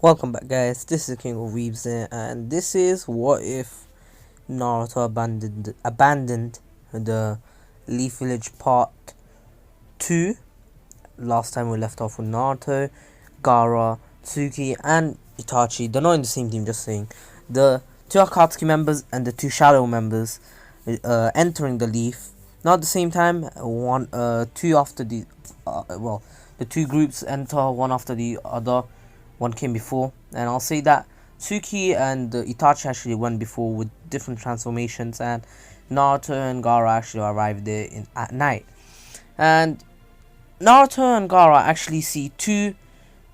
Welcome back, guys. This is King of Weebs here, and this is what if Naruto abandoned the Leaf Village Part 2. Last time we left off with Naruto, Gaara, Tsuki, and Itachi. They're not in the same team, just saying. The two Akatsuki members and the two Shadow members entering the Leaf. Not at the same time. Two after the the two groups enter one after the other. One came before, and I'll say that Tsuki and Itachi actually went before with different transformations, and Naruto and Gaara actually arrived there at night. And Naruto and Gaara actually see two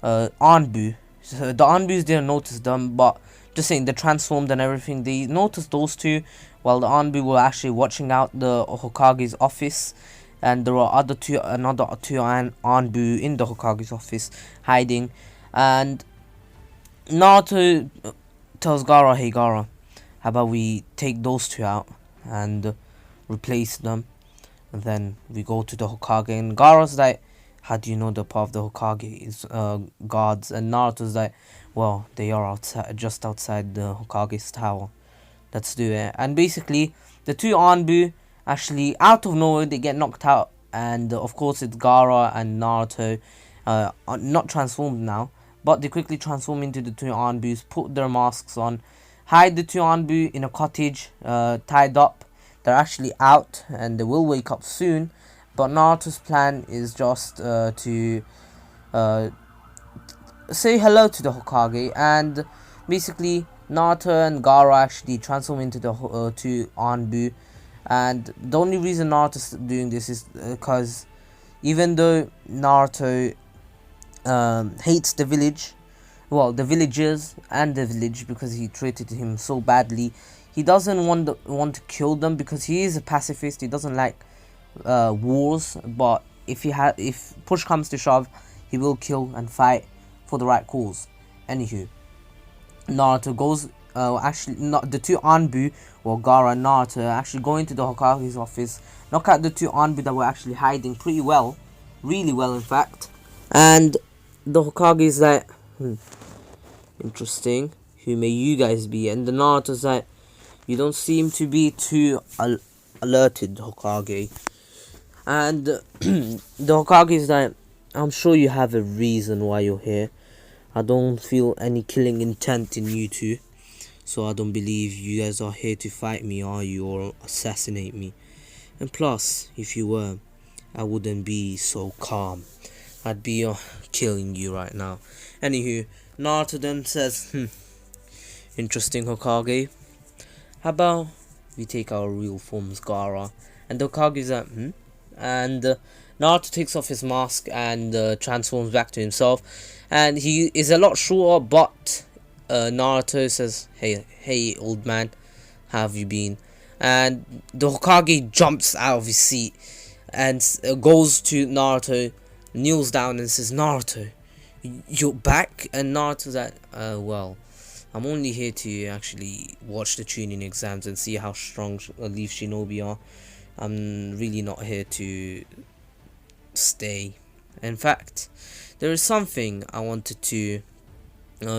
Anbu. So the Anbus didn't notice them, but just saying, they transformed and everything. They noticed those two, while the Anbu were actually watching out the Hokage's office. And there were another two Anbu in the Hokage's office hiding. And Naruto tells Gaara, "Hey Gaara, how about we take those two out and replace them, and then we go to the Hokage." And Gaara's like, "How do you know the part of the Hokage is guards?" And Naruto's like, "Well, they are just outside the Hokage's tower. Let's do it." And basically, the two Anbu actually, out of nowhere, they get knocked out. And of course, it's Gaara and Naruto, are not transformed now, but they quickly transform into the two Anbus, put their masks on, hide the two Anbu in a cottage, tied up. They're actually out, and they will wake up soon. But Naruto's plan is just to say hello to the Hokage, and basically Naruto and Gaara actually transform into the two Anbu. And the only reason Naruto's doing this is because even though Naruto hates the village, the villagers and the village, because he treated him so badly, he doesn't want to kill them, because he is a pacifist. He doesn't like wars, but if push comes to shove, he will kill and fight for the right cause. Anywho, Naruto goes the two Anbu, Gaara and Naruto, actually go into the Hokage's office, knock out the two Anbu that were actually hiding pretty well, really well in fact. And the Hokage is like, interesting, who may you guys be? And the Naruto's like, you don't seem to be too alerted, Hokage. And the Hokage is like, I'm sure you have a reason why you're here. I don't feel any killing intent in you two, so I don't believe you guys are here to fight me, are you, or assassinate me? And plus, if you were, I wouldn't be so calm. I'd be killing you right now. Anywho, Naruto then says, interesting, Hokage. How about we take our real forms, Gaara? And the Hokage's like, And Naruto takes off his mask and transforms back to himself. And he is a lot shorter, but Naruto says, hey, old man, how have you been? And the Hokage jumps out of his seat and goes to Naruto, kneels down and says, Naruto, you're back? And Naruto's like, well, I'm only here to actually watch the Chunin Exams and see how strong Leaf Shinobi are. I'm really not here to stay. In fact, there is something I wanted to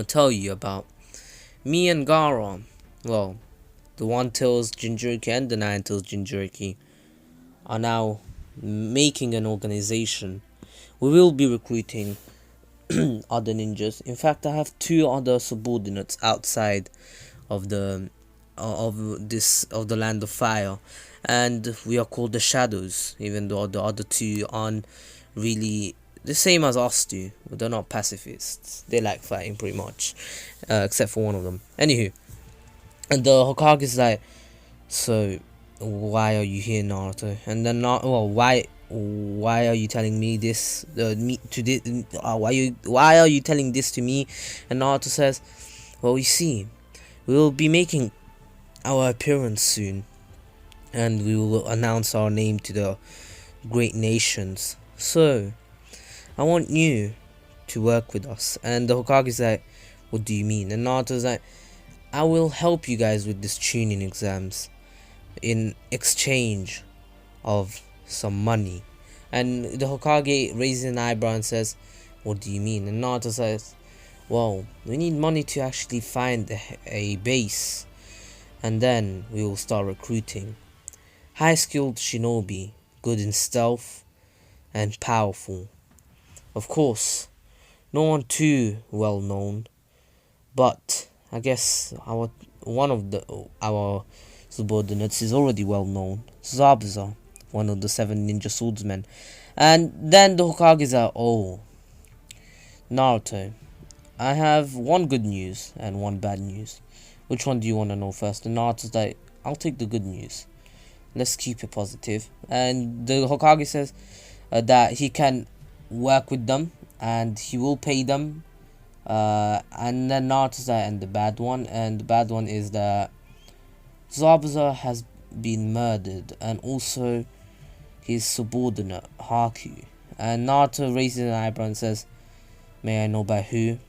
tell you about. Me and Gaara, well, the one-tails Jinchuriki and the nine-tails Jinchuriki, are now making an organization. We will be recruiting other ninjas. In fact, I have two other subordinates outside of the land of fire, and we are called the Shadows, even though the other two aren't really the same as us do. They're not pacifists. They like fighting pretty much, except for one of them. Anywho, and the Hokage is like, so why are you here, Naruto? And then why are you telling me this? Why are you telling this to me? And Naruto says, well, you see, we will be making our appearance soon, and we will announce our name to the great nations. So I want you to work with us. And the Hokage's like, what do you mean? And Naruto's like, I will help you guys with this Chunin exams in exchange of some money. And the Hokage raises an eyebrow and says, what do you mean? And Naruto says, Well, we need money to actually find a base, and then we will start recruiting. High skilled shinobi, good in stealth, and powerful. Of course, no one too well known, but I guess our subordinates is already well known. Zabuza, one of the 7 ninja swordsmen. And then the Hokages are, oh, Naruto. I have one good news and one bad news. Which one do you want to know first? And Naruto's like, I'll take the good news. Let's keep it positive. And the Hokage says that he can work with them and he will pay them. And then Naruto's like, and the bad one. And the bad one is that Zabuza has been murdered, and also his subordinate Haku. And Naruto raises an eyebrow and says, may I know by who?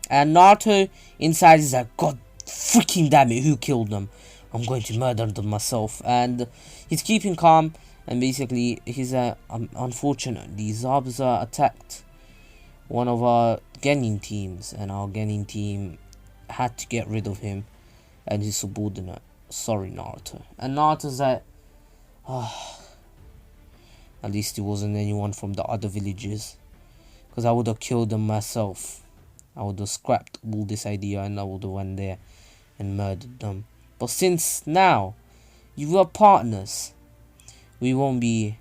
And Naruto inside is like, God freaking damn it, who killed them? I'm going to murder them myself. And he's keeping calm, and basically he's unfortunately Zabuza attacked one of our Genin teams, and our Genin team had to get rid of him and his subordinate. Sorry, Naruto. And Naruto's like, at least it wasn't anyone from the other villages, because I would have killed them myself. I would have scrapped all this idea and I would have went there and murdered them. But since now you are partners, we won't be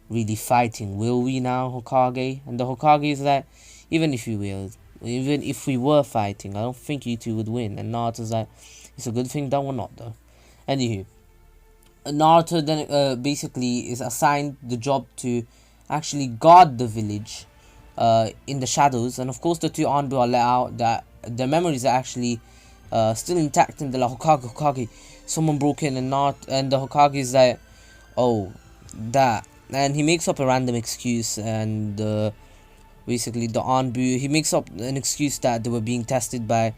really fighting, will we now, Hokage? And the Hokage is like, even if we were fighting, I don't think you two would win. And Naruto's like, it's a good thing that we're not, though. Anywho, Naruto then basically is assigned the job to actually guard the village in the shadows. And of course the 2 Anbu are let out that their memories are actually still intact, and they're like, Hokage, someone broke in. And the Hokage is like, oh, that. And he makes up a random excuse, and basically the Anbu, he makes up an excuse that they were being tested by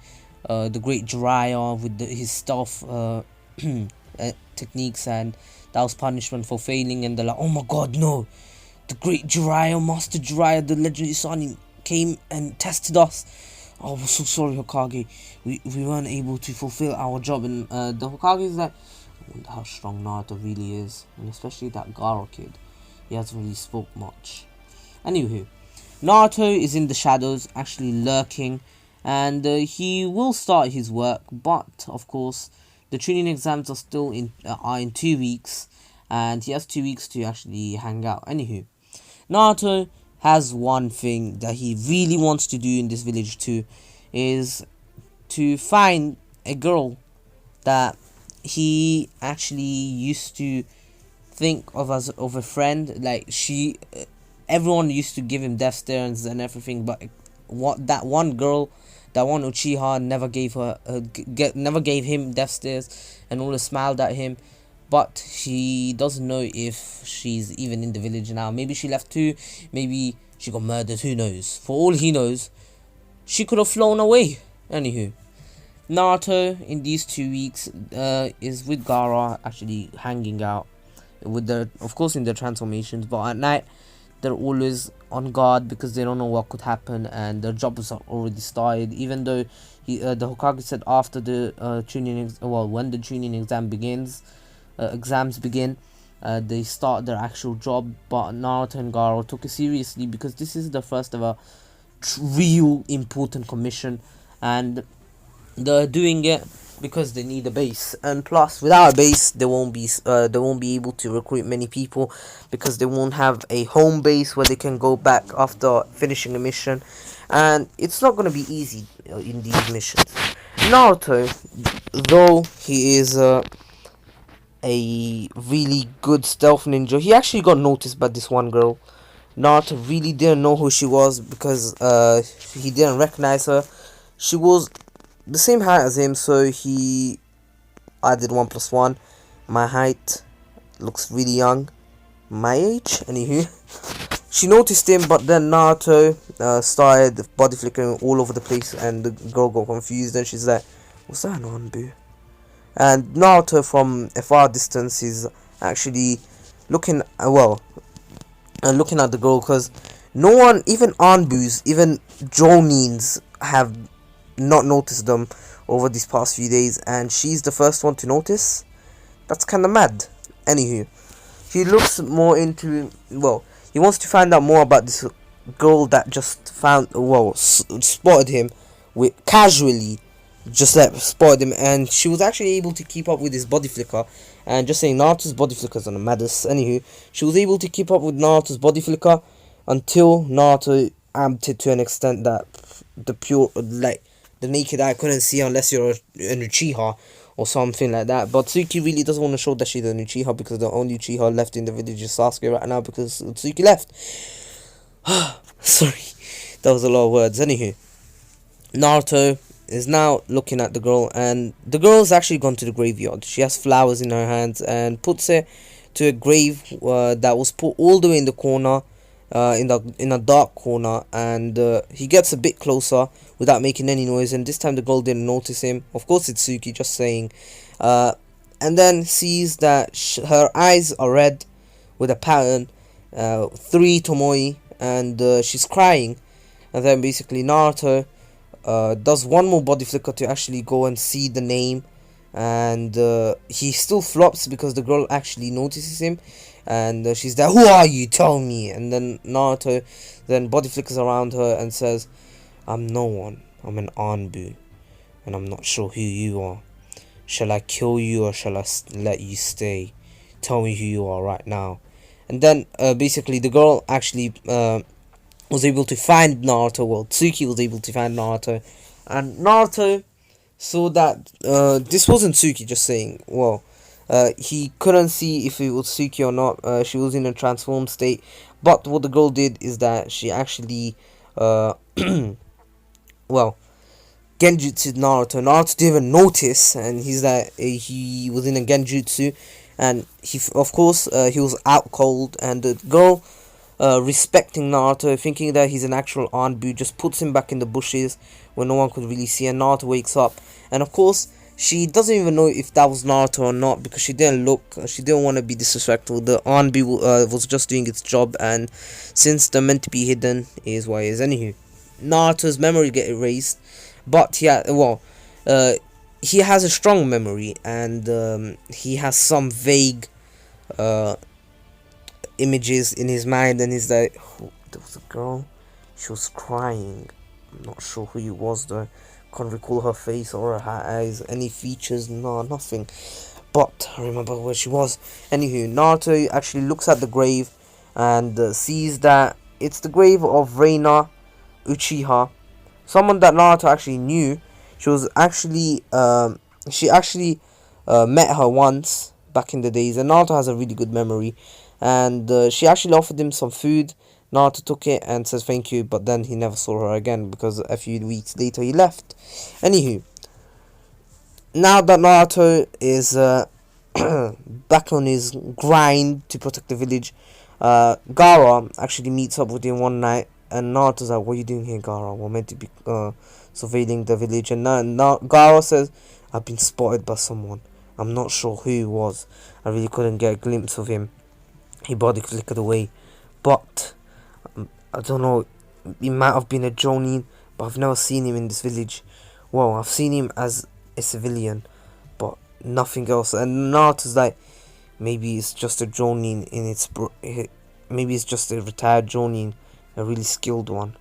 the great Jiraiya with his stealth techniques, and that was punishment for failing. And they're like, oh my god, no, the great Jiraiya, Master Jiraiya, the legendary Sonic, came and tested us. Oh, we're so sorry, Hokage, we weren't able to fulfill our job. And the Hokage is like, I wonder how strong Naruto really is, and especially that Gaara kid, he hasn't really spoke much. Anywho, Naruto is in the shadows, actually lurking, and he will start his work, but of course the Chunin exams are still in 2 weeks, and he has 2 weeks to actually hang out. Anywho, Naruto has one thing that he really wants to do in this village too, is to find a girl that he actually used to think of as of a friend. Like everyone used to give him death stares and everything, but that one girl, that one Uchiha never gave him death stares and always smiled at him. But she doesn't know if she's even in the village now. Maybe she left too. Maybe she got murdered. Who knows? For all he knows, she could have flown away. Anywho, Naruto in these 2 weeks is with Gaara, actually hanging out with of course in their transformations. But at night, they're always on guard because they don't know what could happen, and their jobs are already started. Even though the Hokage said after the when the Chunin exams begin, they start their actual job. But Naruto and Gaara took it seriously because this is the first of a real important commission, and they're doing it because they need a base. And plus, without a base, they won't be able to recruit many people, because they won't have a home base where they can go back after finishing a mission, and it's not going to be easy in these missions. Naruto, though he is a really good stealth ninja, he actually got noticed by this one girl. Naruto really didn't know who she was because he didn't recognize her. She was the same height as him, so he added 1 + 1. My height looks really young, my age. Anywho, she noticed him, but then Naruto started body flickering all over the place, and the girl got confused, and she's like, "What's that, Anbu?" And Naruto, from a far distance, is actually looking looking at the girl, because no one, even Anbus, even Jonins, have not noticed them over these past few days, and she's the first one to notice. That's kind of mad. Anywho, he looks more into, well, he wants to find out more about this girl that just spotted him with casually, just like spotted him, and she was actually able to keep up with his body flicker. And just saying, Naruto's body flickers are the maddest. Anywho, she was able to keep up with Naruto's body flicker until Naruto amped it to an extent that the naked eye couldn't see unless you're an Uchiha or something like that. But Tsuki really doesn't want to show that she's an Uchiha, because the only Uchiha left in the village is Sasuke right now, because Tsuki left. Sorry, that was a lot of words. Anywho, Naruto is now looking at the girl, and the girl's actually gone to the graveyard. She has flowers in her hands and puts it to a grave that was put all the way in the corner, in a dark corner, and he gets a bit closer without making any noise, and this time the girl didn't notice him. Of course, it's Tsuki, just saying. And then sees that her eyes are red with a pattern, 3 Tomoe, and she's crying. And then basically Naruto does one more body flicker to actually go and see the name, and he still flops because the girl actually notices him, and she's there, "Who are you? Tell me." And then Naruto then body flickers around her and says, "I'm no one. I'm an Anbu, and I'm not sure who you are. Shall I kill you or shall I let you stay? Tell me who you are right now." And then basically the girl actually was able to find Naruto. Well, Tsuki was able to find Naruto, and Naruto saw that this wasn't Tsuki, just saying. Well, he couldn't see if it was Tsuki or not. She was in a transformed state, but what the girl did is that she actually well, genjutsu Naruto. Naruto didn't even notice, and he's that he was in a genjutsu, and of course he was out cold, and the girl, respecting Naruto, thinking that he's an actual Anbu, just puts him back in the bushes where no one could really see, and Naruto wakes up, and of course she doesn't even know if that was Naruto or not, because she didn't look, she didn't want to be disrespectful. The Anbu was just doing its job, and since they're meant to be hidden, is what it is. Anywho, Naruto's memory get erased, but he has a strong memory, and he has some vague images in his mind, and he's like, oh, there was a girl, she was crying, I'm not sure who it was though, can't recall her face or her eyes, any features, no, nothing, but I remember where she was. Anywho, Naruto actually looks at the grave and sees that it's the grave of Reina Uchiha, someone that Naruto actually knew. She was actually met her once back in the days, and Naruto has a really good memory, and she actually offered him some food. Naruto took it and says thank you, but then he never saw her again because a few weeks later he left. Anywho, now that Naruto is back on his grind to protect the village, Gaara actually meets up with him one night, and Naruto's like, "What are you doing here, Gaara? We're meant to be surveilling the village." And now Gaara says, "I've been spotted by someone. I'm not sure who it was. I really couldn't get a glimpse of him. He body flickered away. But I don't know, he might have been a Jonin, but I've never seen him in this village. Well, I've seen him as a civilian, but nothing else." And Naruto's like, maybe it's just a Jonin maybe it's just a retired Jonin, a really skilled one.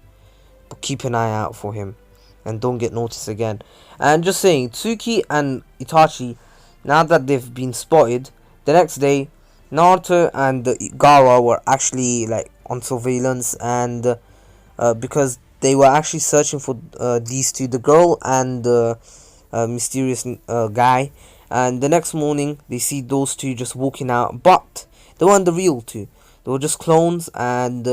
But keep an eye out for him, and don't get noticed again. And just saying, Tsuki and Itachi, now that they've been spotted, the next day, Naruto and Gaara were actually like on surveillance, and because they were actually searching for these two, the girl and the mysterious guy. And the next morning, they see those two just walking out, but they weren't the real two. They were just clones, and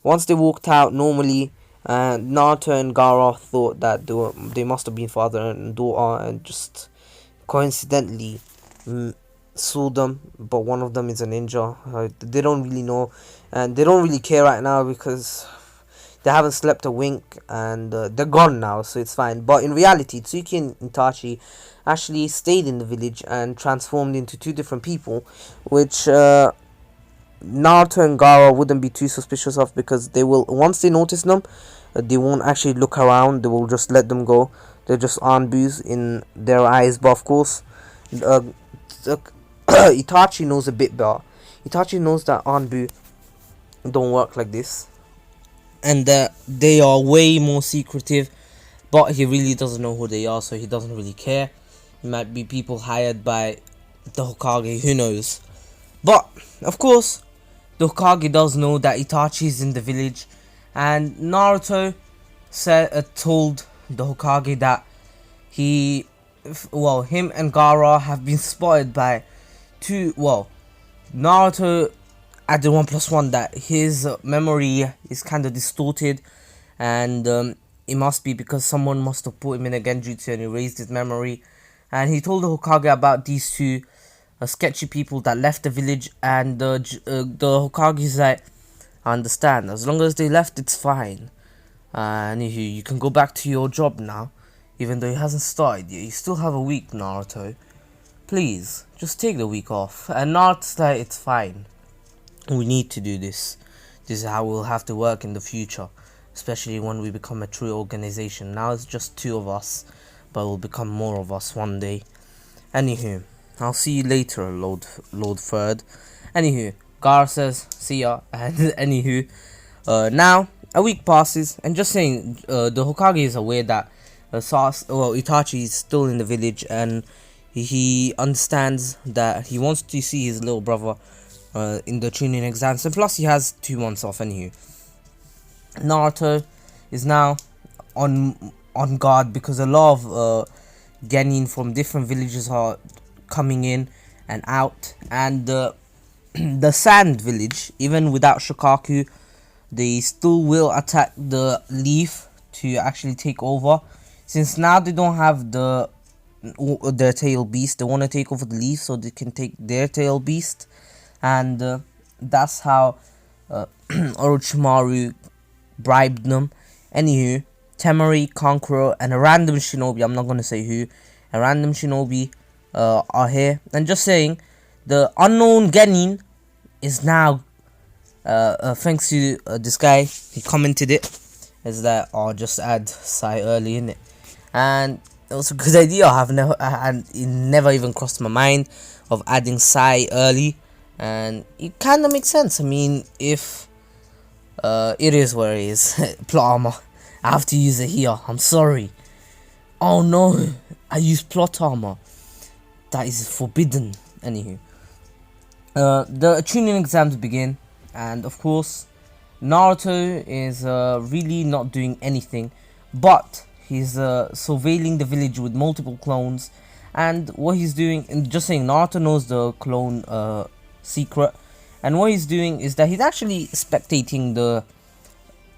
once they walked out normally, Naruto and Gaara thought that they must have been father and daughter, and just coincidentally saw them, but one of them is a ninja. They don't really know, and they don't really care right now because they haven't slept a wink, and they're gone now, so it's fine. But in reality, Tsuki and Itachi actually stayed in the village and transformed into two different people, which Naruto and Gaara wouldn't be too suspicious of, because they will, once they notice them, they won't actually look around. They will just let them go. They're just Anbus in their eyes. But of course, uh, Itachi knows a bit better. Itachi knows that Anbu don't work like this, and that they are way more secretive. But he really doesn't know who they are, so he doesn't really care. It might be people hired by the Hokage, who knows. But of course, the Hokage does know that Itachi is in the village, and Naruto told the Hokage that him and Gaara have been spotted by Naruto added 1+1 that his memory is kind of distorted, and it must be because someone must have put him in a genjutsu and erased his memory. And he told the Hokage about these two sketchy people that left the village, and the Hokage is like, I understand, as long as they left, it's fine. And you can go back to your job now, even though it hasn't started yet. You still have a week, Naruto. Please, just take the week off. And Naruto's like, it's fine. We need to do this. This is how we'll have to work in the future, especially when we become a true organization. Now it's just 2 of us, but we'll become more of us one day. Anywho, I'll see you later, Lord Third. Anywho, Gaara says, see ya. And anywho, now a week passes, and just saying, the Hokage is aware that Itachi is still in the village, and he understands that he wants to see his little brother in the Chunin Exams, and plus he has 2 months off. Anywho, Naruto is now on guard, because a lot of genin from different villages are coming in and out, and the Sand Village, even without Shikaku, they still will attack the Leaf to actually take over. Since now they don't have their tail beast, they want to take over the Leaf so they can take their tail beast, and that's how Orochimaru bribed them. Anywho, Temari, Conqueror, and a random shinobi, I'm not going to say who, a random shinobi are here. And just saying, the unknown genin is now, thanks to this guy, he commented it, is that, oh, just add Sai early in it. And it was a good idea. It never even crossed my mind of adding Sai early, and it kind of makes sense. I mean, if it is what it is. Plot armor, I have to use it here, I'm sorry. Oh no, I used plot armor. That is forbidden. Anywho, the Chunin Exams begin, and of course Naruto is really not doing anything, but he's surveilling the village with multiple clones. And what he's doing, and just saying, Naruto knows the clone secret, and what he's doing is that he's actually spectating the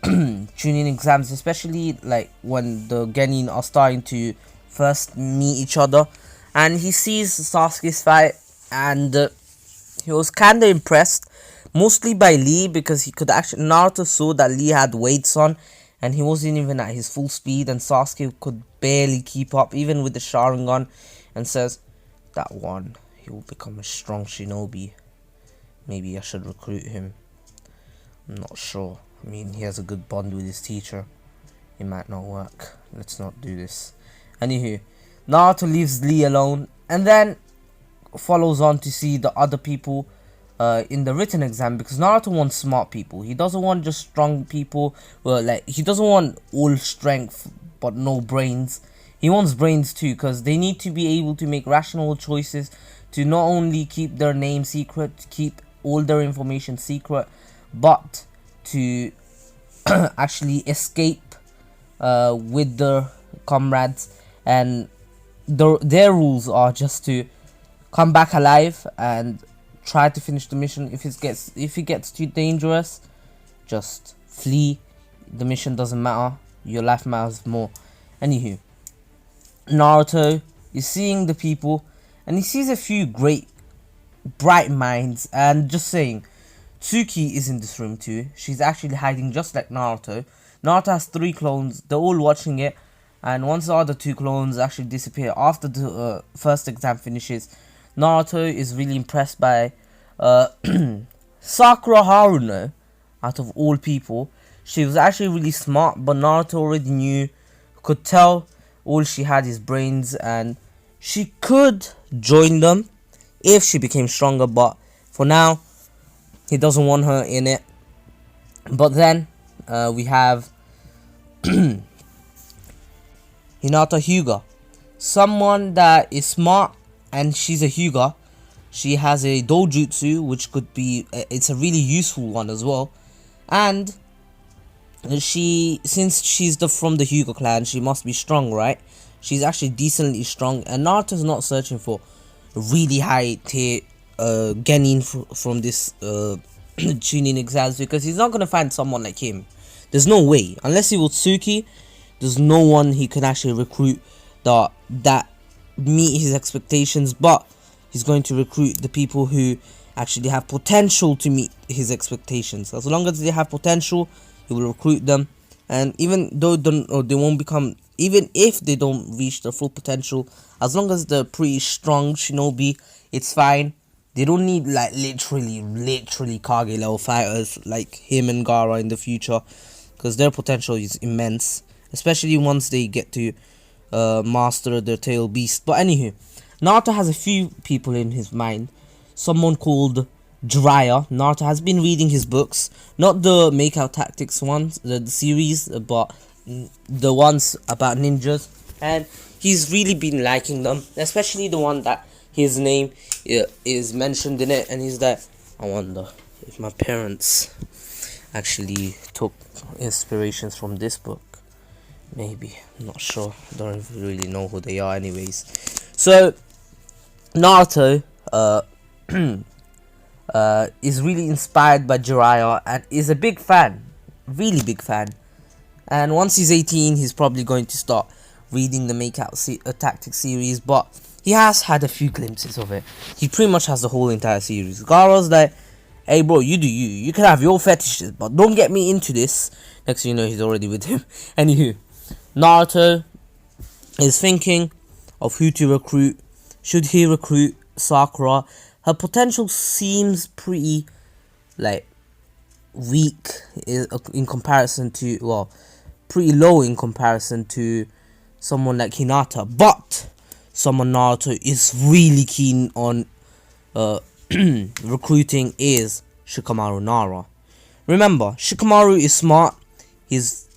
Chunin Exams, especially like when the genin are starting to first meet each other, and he sees Sasuke's fight, and he was kinda impressed, mostly by Lee, because Naruto saw that Lee had weights on, and he wasn't even at his full speed, and Sasuke could barely keep up, even with the Sharingan, and says, that one, he will become a strong shinobi. Maybe I should recruit him. I'm not sure. I mean, he has a good bond with his teacher. It might not work. Let's not do this. Anywho, Naruto leaves Lee alone, and then follows on to see the other people in the written exam, because Naruto wants smart people. He doesn't want just strong people. He doesn't want all strength but no brains. He wants brains too, because they need to be able to make rational choices, to not only keep their name secret, keep all their information secret, but to actually escape with their comrades. And their rules are just to come back alive and try to finish the mission. If it gets too dangerous, just flee. The mission doesn't matter, your life matters more. Anywho, Naruto is seeing the people, and he sees a few great bright minds, and just saying, Tsuki is in this room too. She's actually hiding just like Naruto. Naruto has 3 clones, they're all watching it, and once the other 2 clones actually disappear after the first exam finishes, Naruto is really impressed by Sakura Haruno, out of all people, she was actually really smart, but Naruto already knew, could tell all she had is brains, and she could join them if she became stronger, but for now, he doesn't want her in it. But then, we have Hinata Hyuga, someone that is smart, and she's a Hyuga. She has a dojutsu, which could be, it's a really useful one as well. And since she's from the Hyuga clan, she must be strong, right? She's actually decently strong, and Naruto's not searching for really high tier genin from this Chunin Exams, because he's not going to find someone like him. There's no way. Unless he was Tsuki, there's no one he can actually recruit that meet his expectations, but he's going to recruit the people who actually have potential to meet his expectations. As long as they have potential, he will recruit them. And even though they won't become, even if they don't reach their full potential, as long as they're pretty strong shinobi, it's fine. They don't need like literally Kage level fighters like him and Gaara in the future, because their potential is immense, especially once they get to master their tail beast. But anywho, Naruto has a few people in his mind. Someone called Jiraiya. Naruto has been reading his books, not the Makeout Tactics ones, the series, but the ones about ninjas, and he's really been liking them, especially the one that his name is mentioned in it, and he's like, I wonder if my parents actually took inspirations from this book. Maybe, I'm not sure, don't really know who they are anyways. So Naruto is really inspired by Jiraiya and is a big fan, really big fan. And once he's 18, he's probably going to start reading the Makeout Tactics series, but he has had a few glimpses of it. He pretty much has the whole entire series. Gaara's like, hey bro, you do you. You can have your fetishes, but don't get me into this. Next thing you know, he's already with him. Anywho, Naruto is thinking of who to recruit. Should he recruit Sakura? Her potential seems pretty, like, weak in comparison to, well, pretty low in comparison to someone like Hinata. But someone Naruto is really keen on recruiting is Shikamaru Nara. Remember, Shikamaru is smart, he's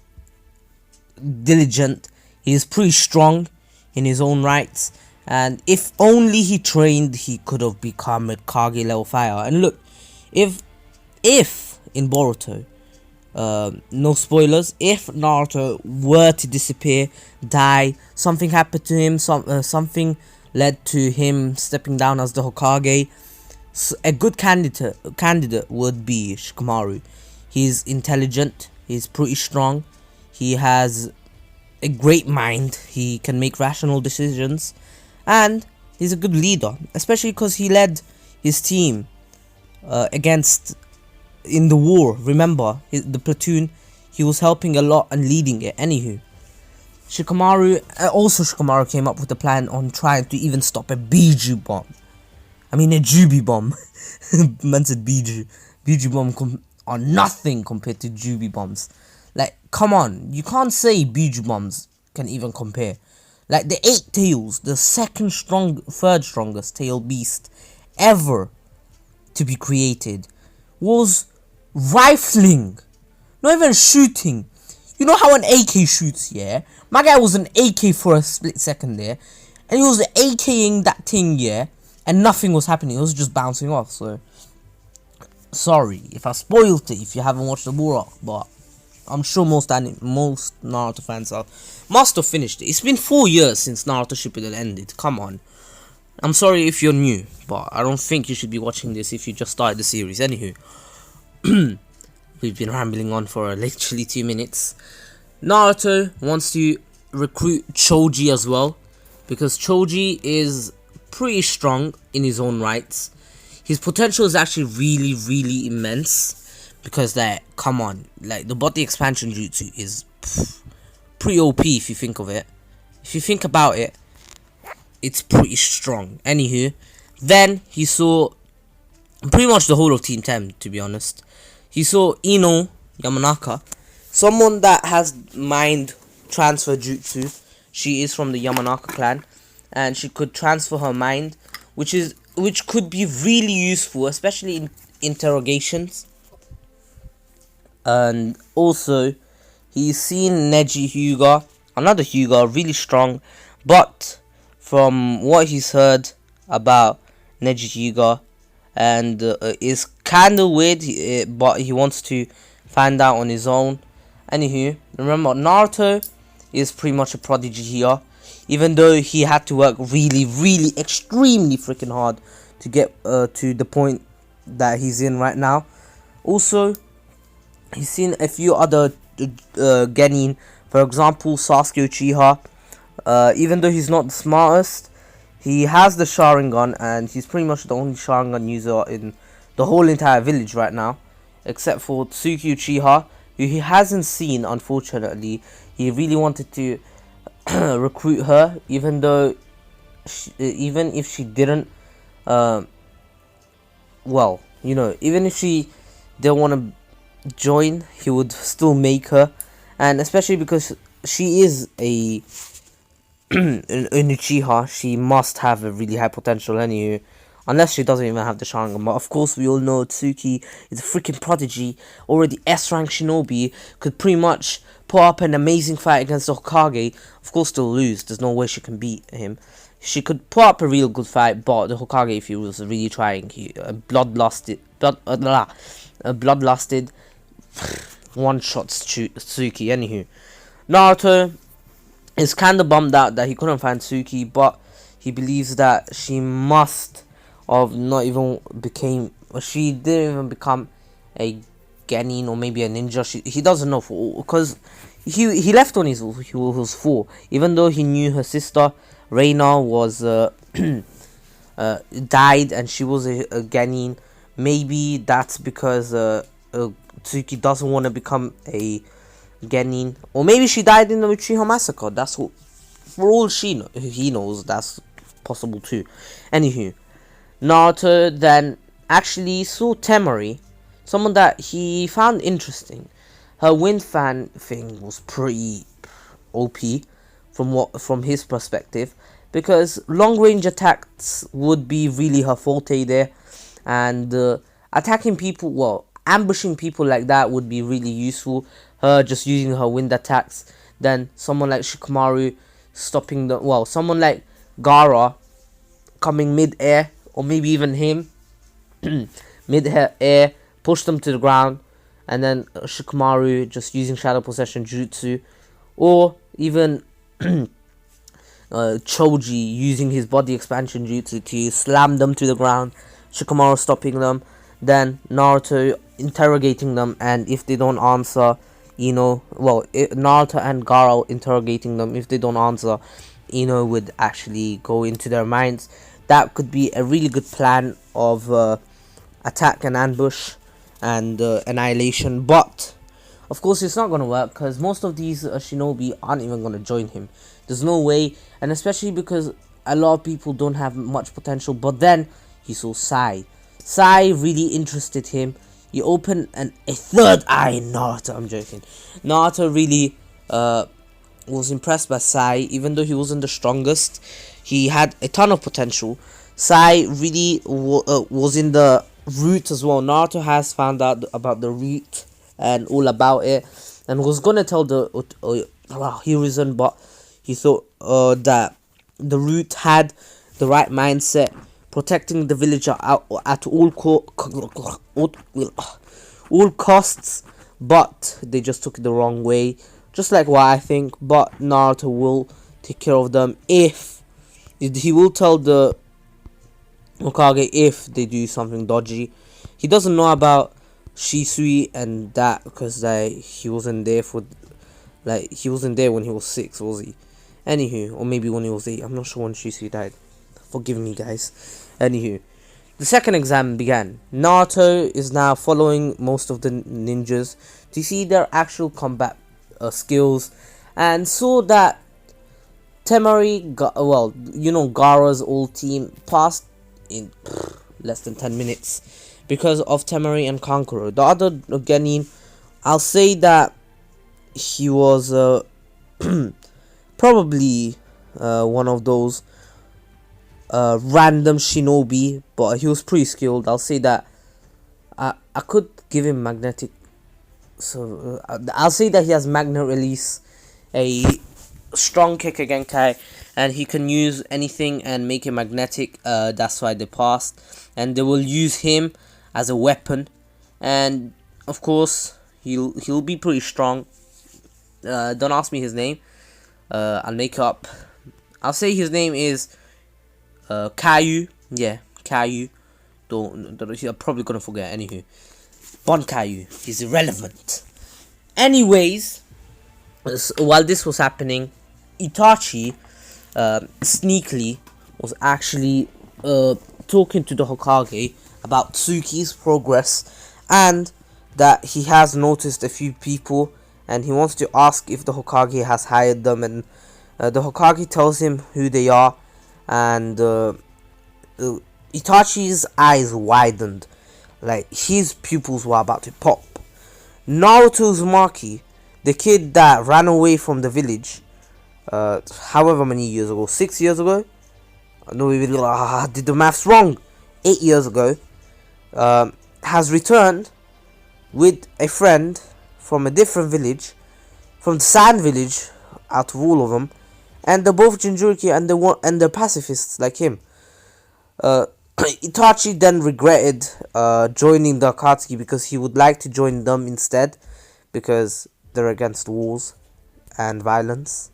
diligent, he's pretty strong in his own rights, and if only he trained, he could have become a Kage level fighter. And look, if in Boruto, no spoilers, if Naruto were to disappear, die, something happened to him, something led to him stepping down as the Hokage, a good candidate would be Shikamaru. He's intelligent, he's pretty strong, he has a great mind, he can make rational decisions, and he's a good leader, especially because he led his team in the war. Remember, the platoon, he was helping a lot and leading it. Anywho, Shikamaru came up with a plan on trying to even stop a Biju bomb. I mean a Jubi bomb. Man said Biju. Biju bomb are nothing compared to Jubi bombs. Like, come on, you can't say Biju bombs can even compare. Like, the 8 tails, the third strongest tail beast ever to be created, was rifling, not even shooting. You know how an AK shoots, yeah? My guy was an AK for a split second there, and he was AKing that thing, yeah, and nothing was happening. It was just bouncing off. So sorry if I spoiled it if you haven't watched the war arc, but I'm sure most Naruto fans must have finished it. It's been 4 years since Naruto Shippuden ended. Come on. I'm sorry if you're new, but I don't think you should be watching this if you just started the series. Anywho, we've been rambling on for literally 2 minutes. Naruto wants to recruit Choji as well, because Choji is pretty strong in his own rights. His potential is actually really immense, because come on, like, the body expansion jutsu is pretty OP if you think of it. If you think about it, it's pretty strong. Anywho, then he saw pretty much the whole of Team 10, to be honest. He saw Ino Yamanaka, someone that has mind transfer jutsu. She is from the Yamanaka clan, and she could transfer her mind, which could be really useful, especially in interrogations. And also, he's seen Neji Hyuga, another Hyuga, really strong, but from what he's heard about Neji Hyuga, and is kinda weird, but he wants to find out on his own. Anywho, remember, Naruto is pretty much a prodigy here, even though he had to work really extremely freaking hard to get to the point that he's in right now. Also, he's seen a few other genin, for example Sasuke Uchiha. Even though he's not the smartest, he has the Sharingan, and he's pretty much the only Sharingan user in the whole entire village right now, except for Tsuki Uchiha, who he hasn't seen, unfortunately. He really wanted to recruit her, even though even if she didn't well, you know, even if she didn't want to join, he would still make her. And especially because she is a in Uchiha, she must have a really high potential anyway, unless she doesn't even have the Sharingan. But of course, we all know Tsuki is a freaking prodigy, already S rank shinobi, could pretty much put up an amazing fight against the Hokage. Of course, still lose. There's no way she can beat him. She could put up a real good fight, but the Hokage, if he was really trying, he bloodlusted, one shot Tsuki. Anywho, Naruto is kind of bummed out that he couldn't find Tsuki, but he believes that she must have not even became, or she didn't even become a genin or maybe a ninja. He doesn't know, because he left when he was 4, even though he knew her sister Reina was died and she was a genin. Maybe that's because Tsuki doesn't want to become a genin, or maybe she died in the Uchiha massacre. That's what, for all he knows, that's possible too. Anywho, Naruto then actually saw Temari, someone that he found interesting. Her wind fan thing was pretty OP from his perspective, because long range attacks would be really her forte there, and attacking people, well, ambushing people like that would be really useful. Her just using her wind attacks, then someone like Shikamaru stopping the, well, someone like Gaara coming mid-air, or maybe even him mid-air, push them to the ground, and then Shikamaru just using shadow possession jutsu, or even Choji using his body expansion jutsu to slam them to the ground, Shikamaru stopping them, then Naruto interrogating them, and if they don't answer, Naruto and Gaara interrogating them. If they don't answer, Ino would actually go into their minds. That could be a really good plan of attack and ambush and annihilation, but of course it's not going to work, because most of these shinobi aren't even going to join him. There's no way, and especially because a lot of people don't have much potential. But then he saw Sai really interested him. He opened a third eye in Naruto. I'm joking. Naruto really was impressed by Sai, even though he wasn't the strongest. He had a ton of potential. Sai really was in the root as well. Naruto has found out about the root and all about it, and was gonna tell the Hiruzen, but he thought that the root had the right mindset, protecting the villager at all costs, but they just took it the wrong way, just like what I think. But Naruto will take care of them. If he will tell the Hokage if they do something dodgy. He doesn't know about Shisui and that, because he wasn't there he wasn't there when he was 6, was he? Anywho, or maybe when he was 8. I'm not sure when Shisui died. Forgive me, guys. Anywho, the second exam began. Naruto is now following most of the ninjas to see their actual combat skills, and saw that Temari, Gaara's old team passed in less than 10 minutes. because of Temari and Kankuro. The other Genin, I'll say that he was probably one of those random shinobi, but he was pretty skilled. I'll say that I could give him magnetic, so I'll say that he has magnet release, a strong kick against Kai, and he can use anything and make it magnetic. That's why they passed, and they will use him as a weapon, and of course he'll be pretty strong. Don't ask me his name. I'll make it up. I'll say his name is Caillou. Yeah, Caillou. Don't you're probably gonna forget. Anywho, Bon Caillou. He's irrelevant. Anyways, while this was happening, Itachi sneakily was actually talking to the Hokage about Tsuki's progress, and that he has noticed a few people, and he wants to ask if the Hokage has hired them, and the Hokage tells him who they are, and Itachi's eyes widened, like his pupils were about to pop. Naruto Uzumaki, the kid that ran away from the village, however many years ago, 6 years ago? No, I did the maths wrong. 8 years ago, has returned with a friend from a different village, from the Sand Village, out of all of them, and they're both Jinchuriki, and they're pacifists like him. Itachi then regretted joining the Akatsuki because he would like to join them instead, because they're against wars and violence.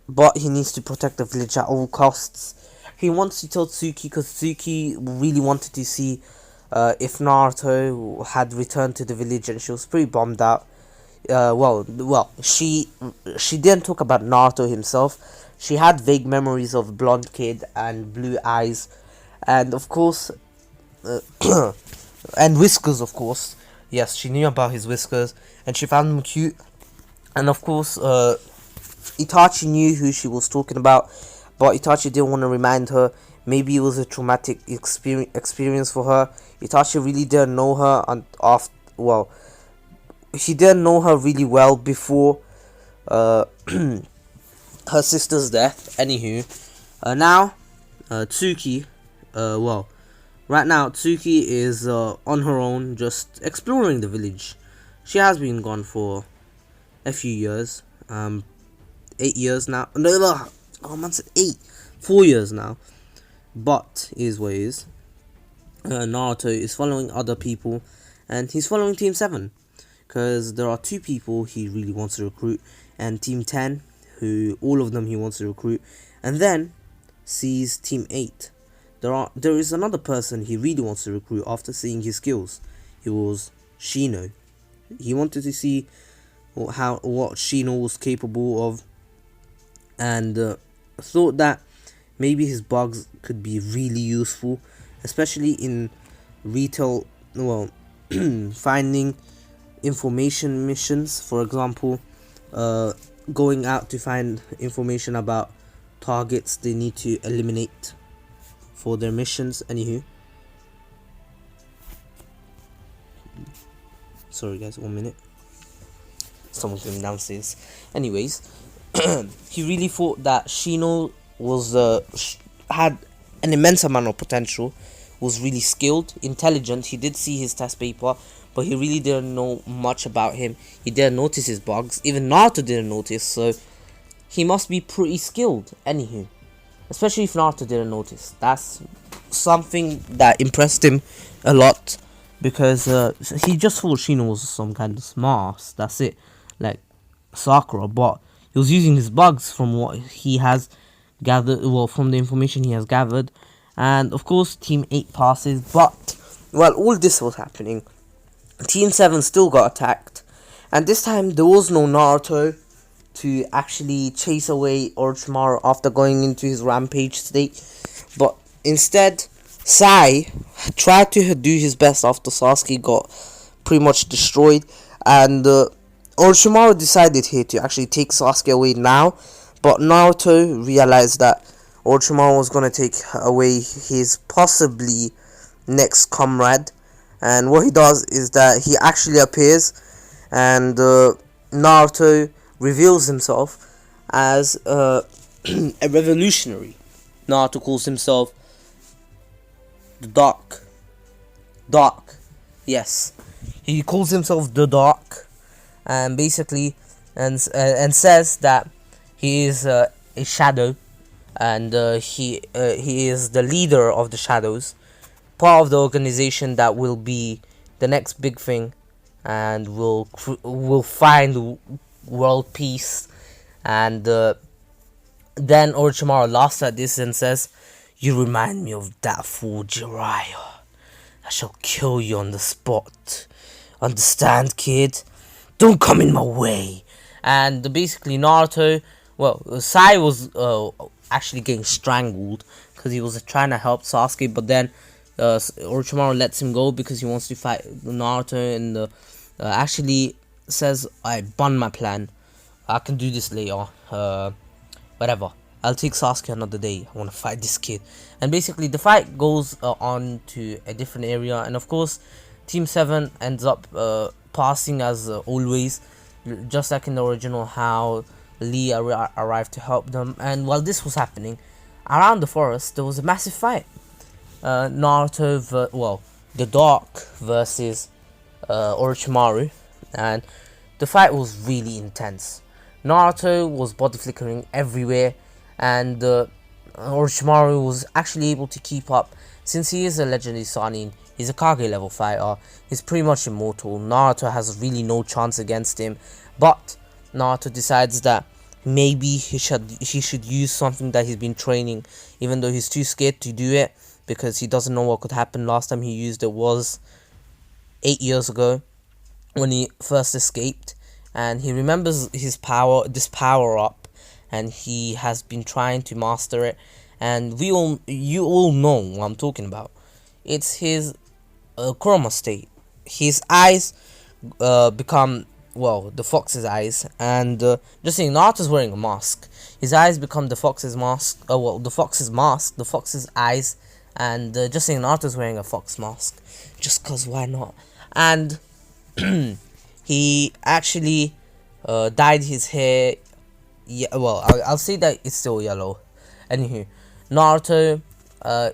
But he needs to protect the village at all costs. He wants to tell Tsuki because Tsuki really wanted to see if Naruto had returned to the village, and she was pretty bummed out. She didn't talk about Naruto himself. She had vague memories of blonde kid and blue eyes, and of course, and whiskers. Of course, yes, she knew about his whiskers, and she found them cute. And of course, Itachi knew who she was talking about, but Itachi didn't want to remind her. Maybe it was a traumatic experience for her. Itachi really didn't know her, he didn't know her really well before her sister's death. Anywho, now Tsuki, right now Tsuki is on her own, just exploring the village. She has been gone for a few years, 8 years now. No, oh man, said 8, 4 years now. But is what is. Naruto is following other people, and he's following Team 7. Because there are 2 people he really wants to recruit, and Team 10, who all of them he wants to recruit, and then sees Team 8. There is another person he really wants to recruit after seeing his skills. It was Shino. He wanted to see what Shino was capable of, and thought that maybe his bugs could be really useful, especially in retail, finding information missions. For example, going out to find information about targets they need to eliminate for their missions. Anywho, sorry guys, 1 minute, someone's going downstairs. Anyways, he really thought that Shino was had an immense amount of potential, was really skilled, intelligent. He did see his test paper, but he really didn't know much about him. He didn't notice his bugs. Even Naruto didn't notice, so he must be pretty skilled. Anywho, especially if Naruto didn't notice. That's something that impressed him a lot, because he just thought Shino was some kind of smartass. That's it, like Sakura. But he was using his bugs from what he has gathered, from the information he has gathered. And of course, Team 8 passes. But while all this was happening, Team 7 still got attacked, and this time there was no Naruto to actually chase away Orochimaru after going into his rampage state. But instead, Sai tried to do his best after Sasuke got pretty much destroyed, and Orochimaru decided here to actually take Sasuke away now. But Naruto realized that Orochimaru was going to take away his possibly next comrade. And what he does is that he actually appears, and Naruto reveals himself as a revolutionary. Naruto calls himself the Dark. Yes, he calls himself the Dark, and basically, and says that he is a shadow, and he is the leader of the shadows, part of the organization that will be the next big thing, and will find world peace. And then Orochimaru laughs at this and says, "You remind me of that fool Jiraiya. I shall kill you on the spot. Understand, kid? Don't come in my way." And basically Naruto, Sai was actually getting strangled because he was trying to help Sasuke, but then Orochimaru lets him go because he wants to fight Naruto, and actually says, "I bun my plan. I can do this later. Whatever. I'll take Sasuke another day. I want to fight this kid." And basically the fight goes on to a different area, and of course Team 7 ends up passing as always, just like in the original, how Lee arrived to help them. And while this was happening, around the forest there was a massive fight. Naruto, the Dark versus Orochimaru, and the fight was really intense. Naruto was body flickering everywhere, and Orochimaru was actually able to keep up. Since he is a legendary Sanin, he's a Kage level fighter, he's pretty much immortal. Naruto has really no chance against him, but Naruto decides that maybe he should use something that he's been training, even though he's too scared to do it because he doesn't know what could happen. Last time he used it was 8 years ago when he first escaped, and he remembers this power up, and he has been trying to master it. And you all know what I'm talking about. It's his chroma state. His eyes become, the fox's eyes, and just saying, Naruto's wearing a mask. His eyes become the fox's mask. The fox's mask, the fox's eyes, and just saying, Naruto's wearing a fox mask, just cause why not? And he actually dyed his hair. Yeah, I'll say that it's still yellow. Anywho, Naruto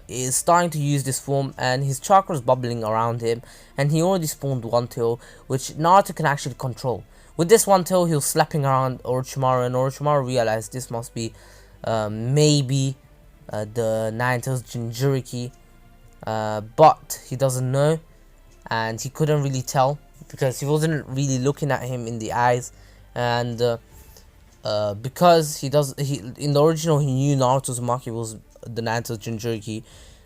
is starting to use this form, and his chakra is bubbling around him, and he already spawned one tail, which Naruto can actually control. With this one tail, he was slapping around Orochimaru, and Orochimaru realized this must be maybe the Nine Tails Jinchuriki, but he doesn't know, and he couldn't really tell because he wasn't really looking at him in the eyes. And because in the original he knew Naruto Uzumaki was the Nine Tails Jinchuriki.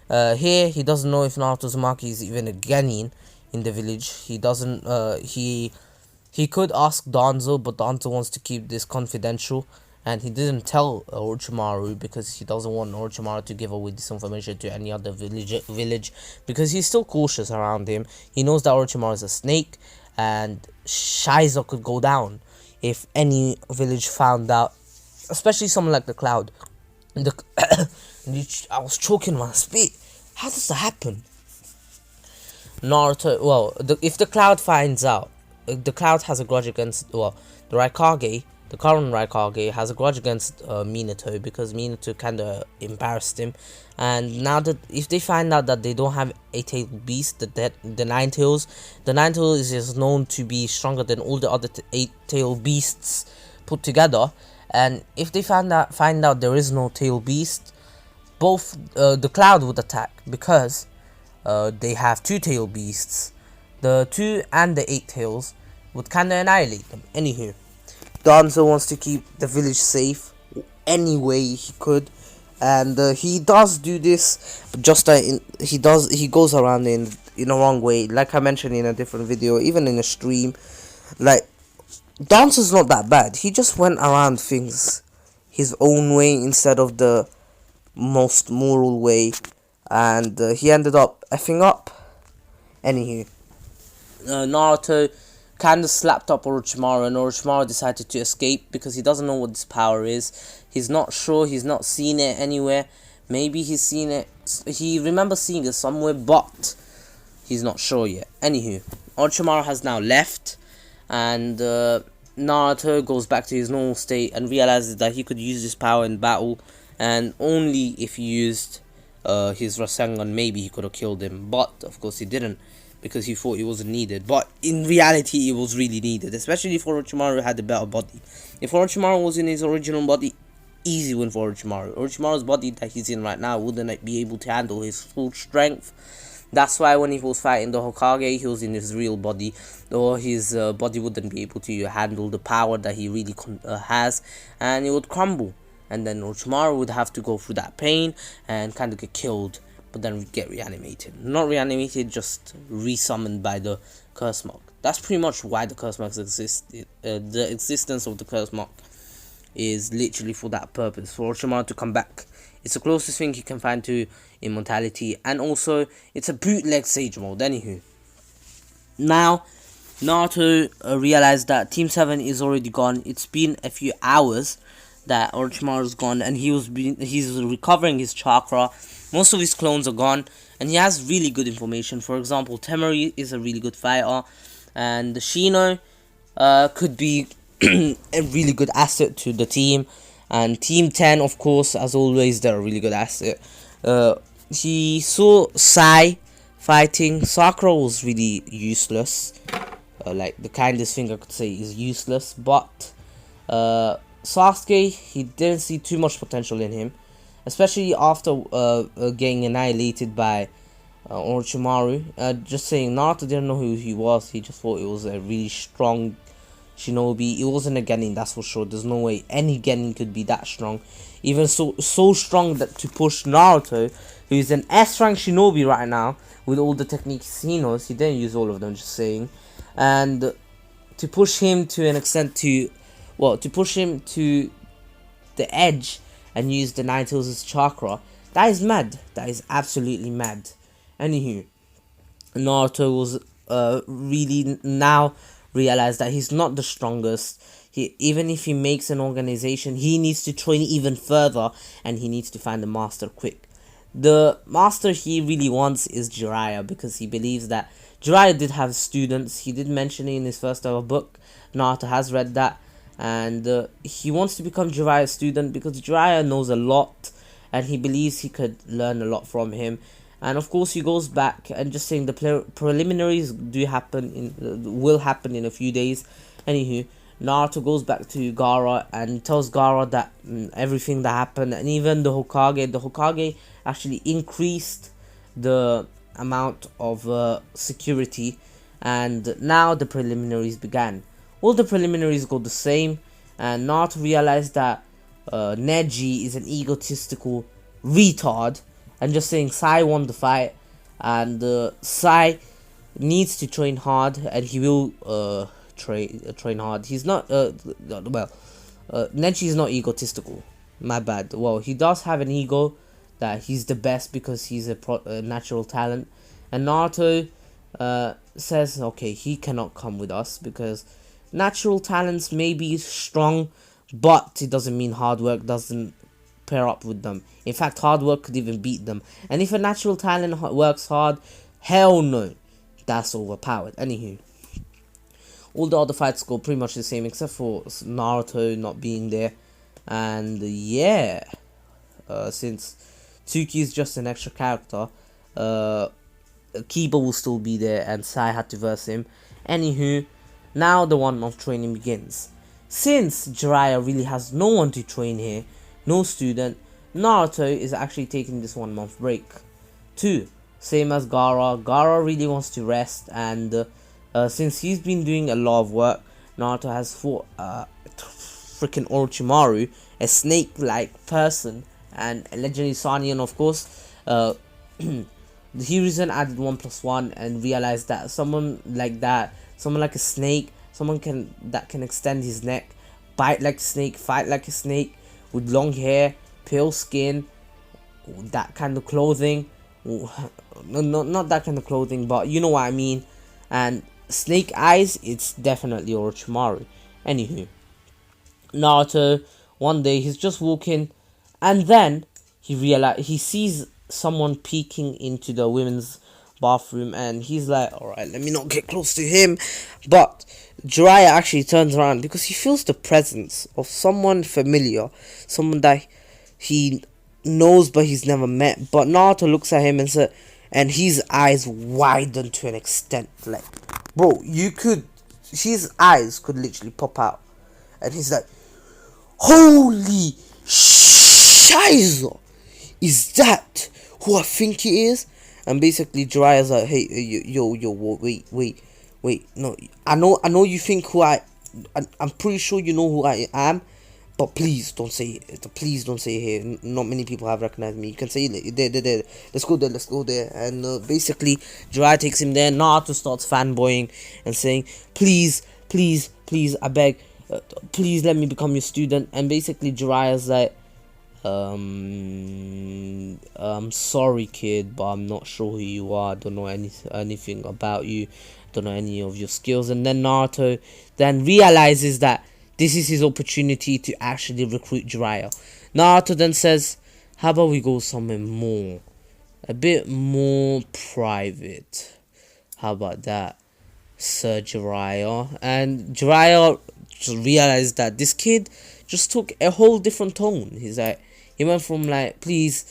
Here he doesn't know if Naruto Uzumaki is even a genin in the village. He doesn't. He could ask Danzo, but Danzo wants to keep this confidential, and he didn't tell Orochimaru because he doesn't want Orochimaru to give away this information to any other village because he's still cautious around him. He knows that Orochimaru is a snake, and Shiza could go down if any village found out, especially someone like the Cloud. I was choking when I speak. How does that happen? Naruto, if the Cloud finds out, the Cloud has a grudge against, the Raikage, the current Raikage has a grudge against Minato because Minato kinda embarrassed him. And now that if they find out that they don't have a tailed beast, the Nine Tails is known to be stronger than all the other 8-tailed beasts put together. And if they find out there is no tailed beast, both the Cloud would attack because they have 2-tailed beasts. The 2 and the 8 tails would kinda annihilate them. Anywho, Danzo wants to keep the village safe any way he could, and he does do this, just he goes around in a wrong way, like I mentioned in a different video, even in a stream. Like, Danzo's not that bad. He just went around things his own way instead of the most moral way, and he ended up effing up. Anywho, Naruto kind of slapped up Orochimaru, and Orochimaru decided to escape because he doesn't know what this power is. He's not sure, he's not seen it anywhere. Maybe he's seen it, he remembers seeing it somewhere, but he's not sure yet. Anywho, Orochimaru has now left, and Naruto goes back to his normal state and realizes that he could use his power in battle, and only if he used his Rasengan, maybe he could have killed him. But of course he didn't, because he thought it wasn't needed. But in reality, it was really needed, especially if Orochimaru had a better body. If Orochimaru was in his original body, easy win for Orochimaru. Orochimaru's body that he's in right now wouldn't be able to handle his full strength. That's why when he was fighting the Hokage, he was in his real body, or his body wouldn't be able to handle the power that he really has, and it would crumble. And then Orochimaru would have to go through that pain and kind of get killed, but then get reanimated. Not reanimated, just resummoned by the curse mark. That's pretty much why the curse marks exist. The existence of the curse mark is literally for that purpose, for Orochimaru to come back. It's the closest thing he can find to immortality, and also it's a bootleg Sage mode. Anywho, now Naruto realized that Team 7 is already gone. It's been a few hours that Orochimaru's gone, and he's recovering his chakra. Most of his clones are gone, and he has really good information. For example, Temari is a really good fighter, and Shino could be a really good asset to the team. And Team 10, of course, as always, they're a really good asset. He saw Sai fighting. Sakura was really useless. Like, the kindest thing I could say is useless. But Sasuke, he didn't see too much potential in him, especially after getting annihilated by Orochimaru. Just saying, Naruto didn't know who he was. He just thought it was a really strong shinobi. It wasn't a genin, that's for sure. There's no way any genin could be that strong. Even so strong that to push Naruto, who is an S-rank shinobi right now, with all the techniques he knows. He didn't use all of them, just saying. And to push him to an extent to push him to the edge and use the Nine Tails' chakra, that is mad. That is absolutely mad. Anywho, Naruto was really now realized that he's not the strongest. Even if he makes an organization, he needs to train even further, and he needs to find a master quick. The master he really wants is Jiraiya, because he believes that Jiraiya did have students. He did mention it in his first ever book. Naruto has read that, and he wants to become Jiraiya's student because Jiraiya knows a lot, and he believes he could learn a lot from him. And of course, he goes back and just saying the preliminaries will happen in a few days. Anywho, Naruto goes back to Gaara and tells Gaara that everything that happened, and even the Hokage actually increased the amount of security, and now the preliminaries began. All the preliminaries go the same, and Naruto realized that Neji is an egotistical retard. And just saying, Sai won the fight, and Sai needs to train hard, and he will train hard. He's not Neji is not egotistical. My bad. Well, he does have an ego that he's the best because he's a natural talent, and Naruto says, okay, he cannot come with us because natural talents may be strong, but it doesn't mean hard work doesn't pair up with them. In fact, hard work could even beat them. And if a natural talent works hard, hell no, that's overpowered. Anywho, all the other fights go pretty much the same except for Naruto not being there. And yeah, since Tsuki is just an extra character, Kiba will still be there, and Sai had to verse him. Anywho, now the 1 month training begins. Since Jiraiya really has no one to train here, no student, Naruto is actually taking this 1 month break. 2. Same as Gaara. Gaara really wants to rest, and since he's been doing a lot of work, Naruto has fought freaking Orochimaru, a snake-like person, and a legendary Saiyan, of course. Hiruzen added 1+1 and realized that someone like a snake, someone that can extend his neck, bite like a snake, fight like a snake, with long hair, pale skin, that kind of clothing. No, not that kind of clothing, but you know what I mean. And snake eyes, it's definitely Orochimaru. Anywho, Naruto, one day he's just walking, and then he sees someone peeking into the women's bathroom, and he's like, alright, let me not get close to him. But Jiraiya actually turns around because he feels the presence of someone familiar, someone that he knows but he's never met. But Naruto looks at him and said, and his eyes widen to an extent, like, bro, his eyes could literally pop out, and he's like, holy shiza, is that who I think it is? And basically Jiraiya's like, hey, yo, wait, no, I know you think I'm pretty sure you know who I am, but please don't say it. Please don't say it here. Not many people have recognized me. You can say it there. Let's go there. And basically, Jiraiya takes him there. Naruto starts fanboying and saying, please, I beg, please let me become your student. And basically, Jiraiya's like, I'm sorry, kid, but I'm not sure who you are. I don't know anything about you. Don't know any of your skills. And then Naruto then realizes that this is his opportunity to actually recruit Jiraiya. Naruto then says, how about we go somewhere a bit more private? How about that, Sir Jiraiya? And Jiraiya just realized that this kid just took a whole different tone. He went from like, please,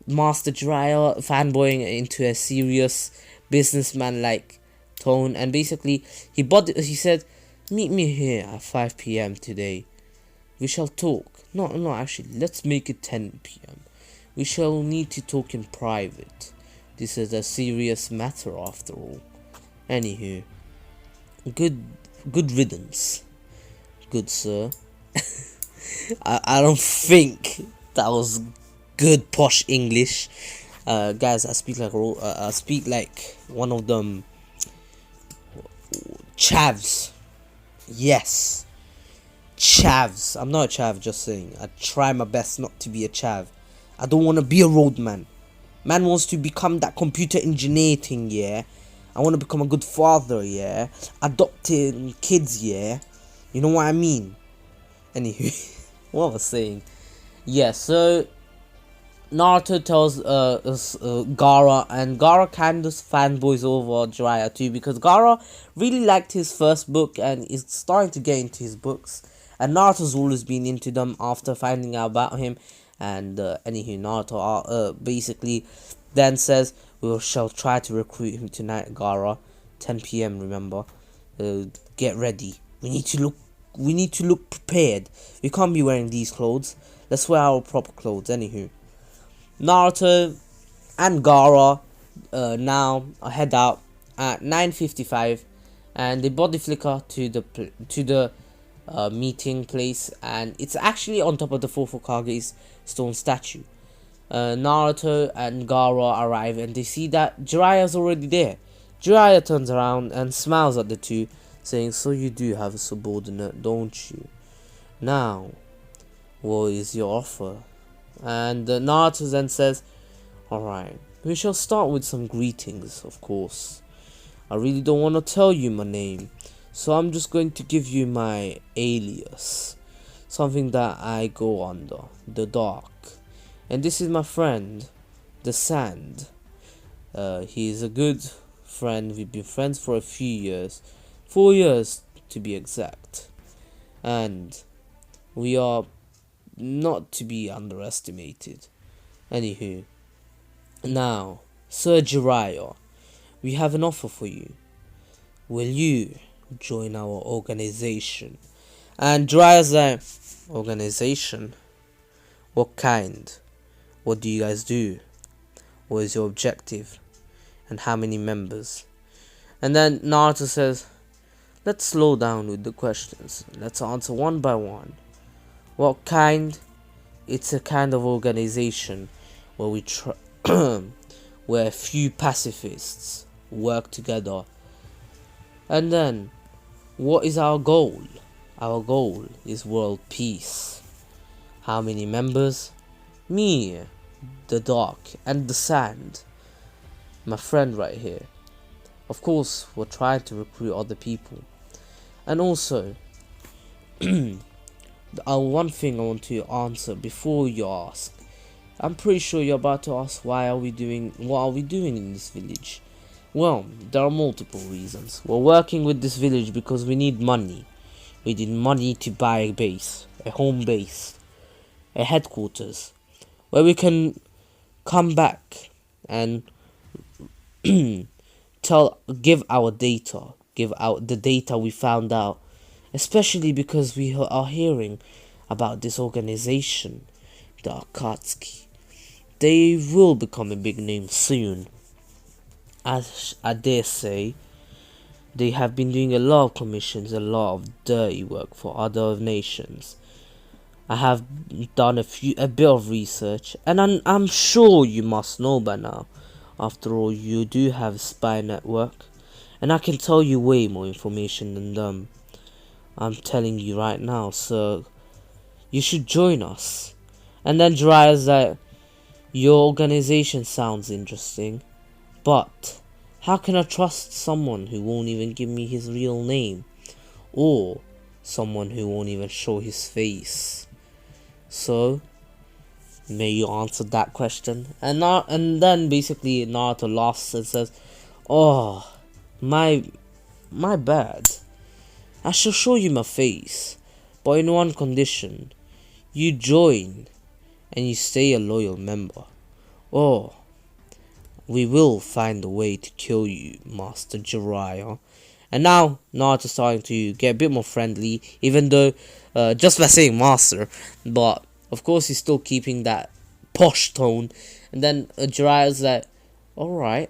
Master Jiraiya, fanboying, into a serious businessman like tone. And basically he said, meet me here at 5 p.m. today. We shall talk. No, actually, let's make it 10 p.m. We shall need to talk in private. This is a serious matter after all. Anywho, good riddance, good sir. I don't think that was good posh English. Guys, I speak like one of them chavs. Yes, chavs. I'm not a chav, just saying. I try my best not to be a chav. I don't want to be a roadman. Man wants to become that computer engineer thing, yeah. I want to become a good father, yeah. Adopting kids, yeah. You know what I mean? Anyway, what was I saying? Yeah, so Naruto tells Gaara, and Gaara kind of fanboys over Jiraiya too, because Gaara really liked his first book and is starting to get into his books, and Naruto's always been into them after finding out about him. And anywho, Naruto basically then says, we shall try to recruit him tonight, Gaara, 10 p.m. remember. Get ready. We need to look prepared. We can't be wearing these clothes. Let's wear our proper clothes. Anywho, Naruto and Gaara now head out at 9:55, and they body flicker to the meeting place, and it's actually on top of the fourth Hokage's stone statue. Naruto and Gaara arrive, and they see that Jiraiya's already there. Jiraiya turns around and smiles at the two, saying, so you do have a subordinate, don't you? Now, what is your offer? And Naruto then says, alright, we shall start with some greetings, of course. I really don't want to tell you my name, so I'm just going to give you my alias. Something that I go under, the dark. And this is my friend, the Sand. He is a good friend. We've been friends for a few years. 4 years to be exact. And we are not to be underestimated. Anywho, now, Sir Jiraiya, we have an offer for you. Will you join our organization? And Jiraiya's like, organization? What kind? What do you guys do? What is your objective? And how many members? And then Naruto says, let's slow down with the questions. Let's answer one by one. What kind? It's a kind of organization where we where a few pacifists work together. And then, what is our goal? Our goal is world peace. How many members? Me, the Dark, and the Sand. My friend right here. Of course, we're trying to recruit other people. And also, one thing I want to answer before you ask. I'm pretty sure you're about to ask what are we doing in this village. Well, there are multiple reasons. We're working with this village because we need money. We need money to buy a base, a home base, a headquarters, where we can come back and give out the data we found out, especially because we are hearing about this organization, the Akatsuki. They will become a big name soon. As I dare say, they have been doing a lot of commissions, a lot of dirty work for other nations. I have done a bit of research, and I'm sure you must know by now. After all, you do have a spy network, and I can tell you way more information than them. I'm telling you right now, sir. You should join us. And then Jiraiya's like, your organization sounds interesting, but how can I trust someone who won't even give me his real name, or someone who won't even show his face? So, may you answer that question? And then basically Naruto laughs and says, "Oh, my bad. I shall show you my face, but in one condition. You join, and you stay a loyal member. Or we will find a way to kill you, Master Jiraiya." And now Naruto's starting to get a bit more friendly, even though just by saying master, but of course he's still keeping that posh tone. And then Jiraiya's like, "Alright,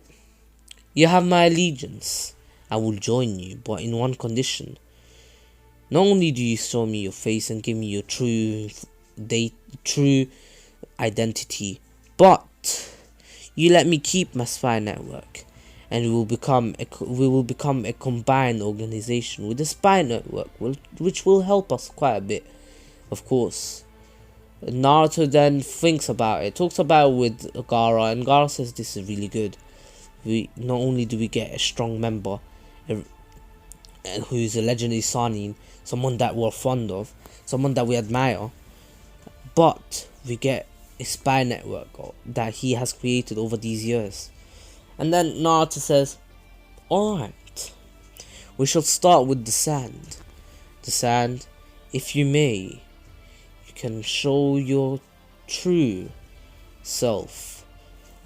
you have my allegiance. I will join you, but in one condition. Not only do you show me your face and give me your true identity, but you let me keep my spy network, and we will become a combined organization with a spy network, which will help us quite a bit, of course." Naruto then thinks about it, talks about it with Gaara, and Gaara says this is really good. We not only do we get a strong member, and who's a legendary Sanin, someone that we're fond of, someone that we admire, but we get a spy network that he has created over these years. And then Naruto says, "Alright, we shall start with the sand. The sand, if you may, you can show your true self."